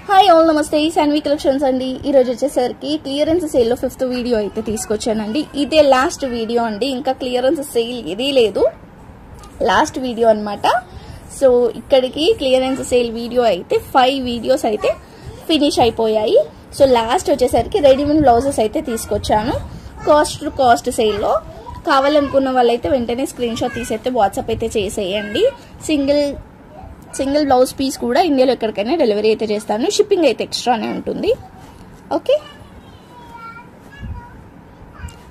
Hi all నమస్తే Shanvi collections అండి. ఈ రోజు వచ్చేసరికి క్లియరెన్స్ సేల్ లో 5th వీడియో అయితే తీసుకొచ్చానండి. ఇదే లాస్ట్ వీడియో అండి, ఇంకా క్లియరెన్స్ సేల్ ఇది లేదు, లాస్ట్ వీడియో అన్నమాట. సో ఇక్కడికి క్లియరెన్స్ సేల్ వీడియో అయితే 5 వీడియోస్ అయితే ఫినిష్ అయిపోయాయి. సో లాస్ట్ వచ్చేసరికి రెడీమేడ్ బ్లౌజెస్ అయితే తీసుకొచ్చాను. కాస్ట్ టు కాస్ట్ సేల్ లో కావాలనుకున్న వాళ్ళైతే వెంటనే స్క్రీన్ షాట్ తీసైతే వాట్సాప్ అయితే చేసేయండి. సింగిల్ బ్లౌజ్ పీస్ కూడా ఇండియాలో ఎక్కడికైనా డెలివరీ అయితే చేస్తాను. షిప్పింగ్ అయితే ఎక్స్ట్రానే ఉంటుంది. ఓకే,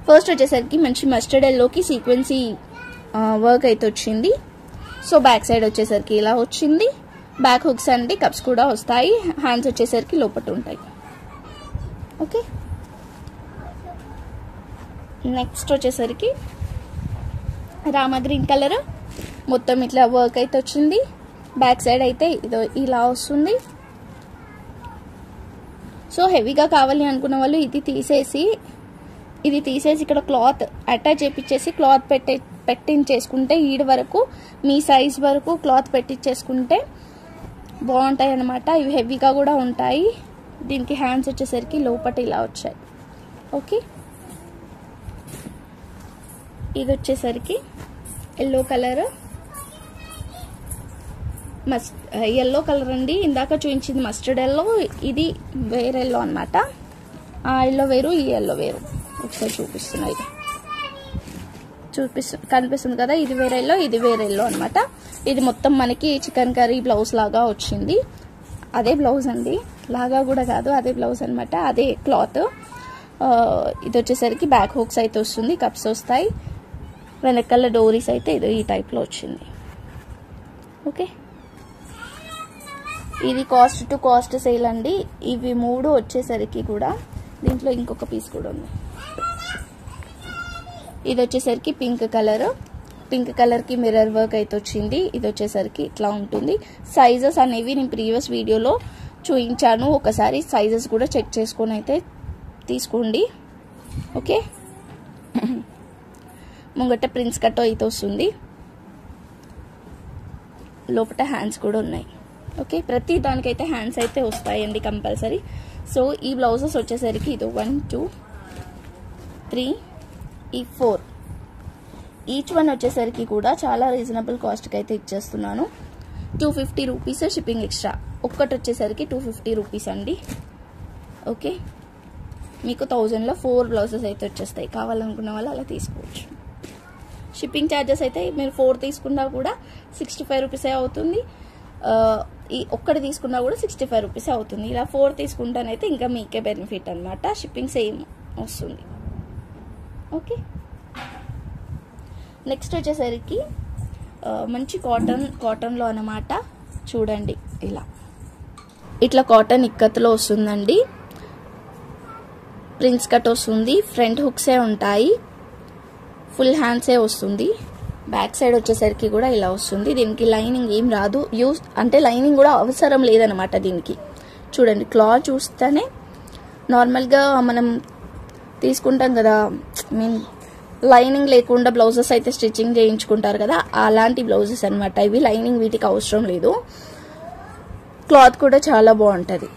ఫస్ట్ వచ్చేసరికి మంచి మస్టర్డ్ ఎల్లోకి సీక్వెన్సీ వర్క్ అయితే వచ్చింది. సో బ్యాక్ సైడ్ వచ్చేసరికి ఇలా వచ్చింది. బ్యాక్ హుక్స్ అండి, కప్స్ కూడా వస్తాయి. హ్యాండ్స్ వచ్చేసరికి లోపల ఉంటాయి. ఓకే, నెక్స్ట్ వచ్చేసరికి రామా గ్రీన్ కలర్ మొత్తం ఇట్లా వర్క్ అయితే వచ్చింది. బ్యాక్ సైడ్ అయితే ఇదో ఇలా వస్తుంది. సో హెవీగా కావాలి అనుకున్న వాళ్ళు ఇది తీసేసి ఇక్కడ క్లాత్ అటాచ్ చేపించేసి క్లాత్ పెట్టించేసుకుంటే ఈడ వరకు మీ సైజ్ వరకు క్లాత్ పెట్టించేసుకుంటే బాగుంటాయి అన్నమాట. ఇవి హెవీగా కూడా ఉంటాయి. దీనికి హ్యాండ్స్ వచ్చేసరికి లోపల ఇలా వచ్చాయి. ఓకే, ఇది వచ్చేసరికి ఎల్లో కలర్, ఎల్లో కలర్ అండి. ఇందాక చూపించింది మస్టర్డ్ ఎల్లో, ఇది వేరే ఎల్లో అనమాట. ఆ ఎల్లో వేరు, ఈ ఎల్లో వేరు. ఒకసారి చూపిస్తున్నాయి, కనిపిస్తుంది కదా, ఇది వేరే ఎల్లో, ఇది వేరే ఎల్లో అనమాట. ఇది మొత్తం మనకి చికెన్ కర్రీ బ్లౌజ్ లాగా వచ్చింది. అదే బ్లౌజ్ అండి, లాగా కూడా కాదు, అదే బ్లౌజ్ అనమాట, అదే క్లాత్. ఇది వచ్చేసరికి బ్యాక్ హుక్స్ అయితే వస్తుంది, కప్స్ వస్తాయి. వెనకాల డోరీస్ అయితే ఇది ఈ టైప్లో వచ్చింది. ఓకే, ఇది కాస్ట్ టు కాస్ట్ సేల్ అండి. ఇవి 3 వచ్చేసరికి కూడా దీంట్లో ఇంకొక పీస్ కూడా ఉంది. ఇది వచ్చేసరికి పింక్ కలర్ కి మిర్రర్ వర్క్ అయితే వచ్చింది. ఇది వచ్చేసరికి ఇట్లా ఉంటుంది. సైజెస్ అనేవి నేను ప్రీవియస్ వీడియోలో చూపించాను, ఒకసారి సైజెస్ కూడా చెక్ చేసుకొని అయితే తీసుకోండి. ఓకే, ముంగట ప్రిన్స్ కట్ అయితే వస్తుంది, లోపల హ్యాండ్స్ కూడా ఉన్నాయి. ఓకే, ప్రతి దానికైతే హ్యాండ్స్ అయితే వస్తాయండి కంపల్సరీ. సో ఈ బ్లౌజెస్ వచ్చేసరికి ఇది 1 2 3 4 ఈచ్ వన్ వచ్చేసరికి కూడా చాలా రీజనబుల్ కాస్ట్కి అయితే ఇచ్చేస్తున్నాను. 250 రూపీస్ షిప్పింగ్ ఎక్స్ట్రా. ఒక్కటి వచ్చేసరికి 250 రూపీస్ అండి. ఓకే, మీకు 1000లో 4 బ్లౌజెస్ అయితే వచ్చేస్తాయి. కావాలనుకున్న వాళ్ళు అలా తీసుకోవచ్చు. షిప్పింగ్ ఛార్జెస్ అయితే మీరు 4 తీసుకున్నా కూడా 65 రూపీసే అవుతుంది. ఈ ఒక్కటి తీసుకున్నా కూడా 65 రూపీసే అవుతుంది. ఇలా 4 తీసుకుంటానైతే ఇంకా మీకే బెనిఫిట్ అనమాట. షిప్పింగ్ సేమ్ వస్తుంది. ఓకే, నెక్స్ట్ వచ్చేసరికి మంచి కాటన్లో అనమాట. చూడండి, ఇట్లా కాటన్ ఇక్కత్తులో వస్తుందండి. ప్రిన్స్ కట్ వస్తుంది, ఫ్రంట్ హుక్సే ఉంటాయి, ఫుల్ హ్యాండ్సే వస్తుంది. బ్యాక్ సైడ్ వచ్చేసరికి కూడా ఇలా వస్తుంది. దీనికి లైనింగ్ ఏం రాదు, అంటే లైనింగ్ కూడా అవసరం లేదనమాట దీనికి. చూడండి, క్లాత్ చూస్తేనే నార్మల్గా మనం తీసుకుంటాం కదా, లైనింగ్ లేకుండా బ్లౌజెస్ అయితే స్టిచ్చింగ్ చేయించుకుంటారు కదా, అలాంటి బ్లౌజెస్ అనమాట ఇవి. లైనింగ్ వీటికి అవసరం లేదు. క్లాత్ కూడా చాలా బాగుంటుంది.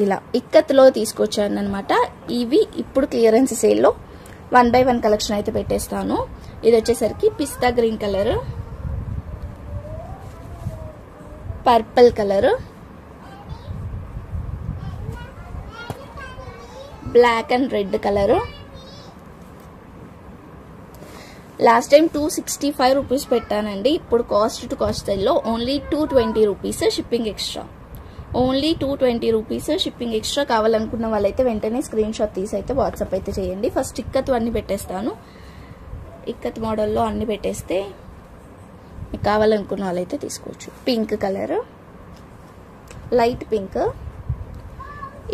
ఇలా ఇక్కత్తులో తీసుకొచ్చాను అనమాట. ఇవి ఇప్పుడు క్లియరెన్స్ సేల్లో 1 by 1 కలెక్షన్ అయితే పెట్టేస్తాను. ఇది వచ్చేసరికి పిస్తా green colour, purple colour, black and red colour. Last time 265 rupees పెట్టానండి. ఇప్పుడు కాస్ట్ టు కాస్ట్ లో only 220 rupees shipping extra. Only 220 rupees shipping extra. కావాలనుకున్న వాళ్ళైతే వెంటనే స్క్రీన్ షాట్ తీసి అయితే వాట్సాప్ అయితే చేయండి. ఫస్ట్ ఇక్కత్ అన్ని పెట్టేస్తాను. ఇక్కత్ మోడల్లో అన్ని పెట్టేస్తే మీకు కావాలనుకున్న వాళ్ళైతే తీసుకోవచ్చు. పింక్ కలర్, లైట్ పింక్,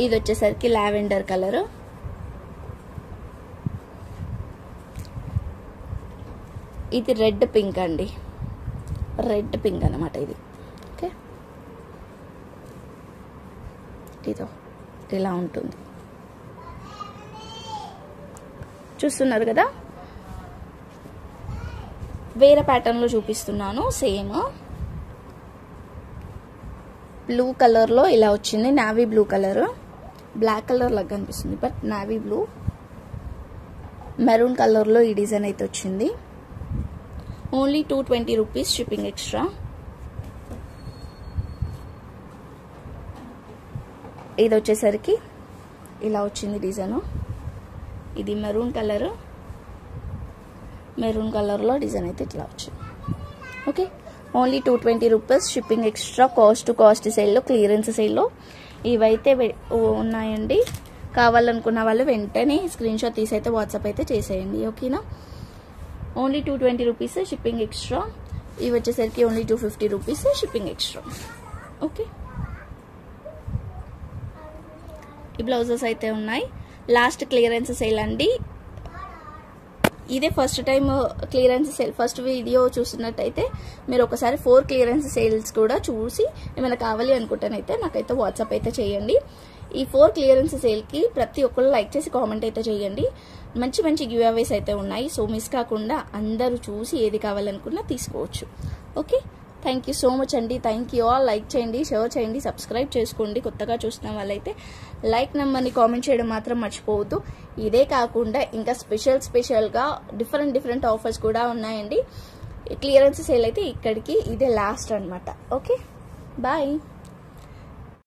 ఇది వచ్చేసరికి లావెండర్ కలర్, ఇది రెడ్ పింక్ అండి, రెడ్ పింక్ అనమాట ఇది. ఓకే, ఇదో ఇలా ఉంటుంది, చూస్తున్నారు కదా. వేరే ప్యాటర్న్లో చూపిస్తున్నాను సేమ్. బ్లూ కలర్లో ఇలా వచ్చింది, navy blue colour, black colour లాగా కనిపిస్తుంది బట్ నావీ బ్లూ, మెరూన్ కలర్లో ఈ డిజైన్ అయితే వచ్చింది. Only 220 rupees shipping extra. ఇది వచ్చేసరికి ఇలా వచ్చింది డిజైన్. ఇది మెరూన్ కలర్లో డిజైన్ అయితే ఇట్లా వచ్చింది. Okay, only 220 rupees shipping extra. Cost to cost సేల్లో, క్లియరెన్స్ సేల్లో ఇవైతే ఉన్నాయండి. కావాలనుకున్న వాళ్ళు వెంటనే స్క్రీన్ షాట్ తీసి అయితే వాట్సాప్ అయితే చేసేయండి. ఓకేనా, ఓన్లీ 220 రూపీస్ షిప్పింగ్ ఎక్స్ట్రా. ఇవి వచ్చేసరికి only 250 rupees shipping extra. Okay, ఈ బ్లౌజెస్ అయితే ఉన్నాయి. లాస్ట్ క్లియరెన్స్ సేల్ అండి. ఇదే first time clearance sale, first video చూస్తున్నట్టయితే మీరు ఒకసారి 4 క్లియరెన్స్ సేల్స్ కూడా చూసి ఏమైనా కావాలి అనుకుంటేనైతే నాకైతే వాట్సాప్ అయితే చేయండి. ఈ 4 క్లియరెన్స్ సేల్కి ప్రతి ఒక్కరు లైక్ చేసి కామెంట్ అయితే చేయండి. మంచి మంచి గివ్ అవేస్ అయితే ఉన్నాయి. సో మిస్ కాకుండా అందరూ చూసి ఏది కావాలనుకున్నా తీసుకోవచ్చు. Okay, thank you so much అండి. Thank you all. లైక్ చేయండి, షేర్ చేయండి, సబ్స్క్రైబ్ చేసుకోండి. కొత్తగా చూస్తున్న వాళ్ళైతే లైక్ నెంబర్ని కామెంట్ చేయడం మాత్రం మర్చిపోవద్దు. ఇదే కాకుండా ఇంకా స్పెషల్గా డిఫరెంట్ ఆఫర్స్ కూడా ఉన్నాయండి. క్లియరెన్స్ సేల్ అయితే ఇక్కడికి ఇదే లాస్ట్ అన్నమాట. Okay, bye.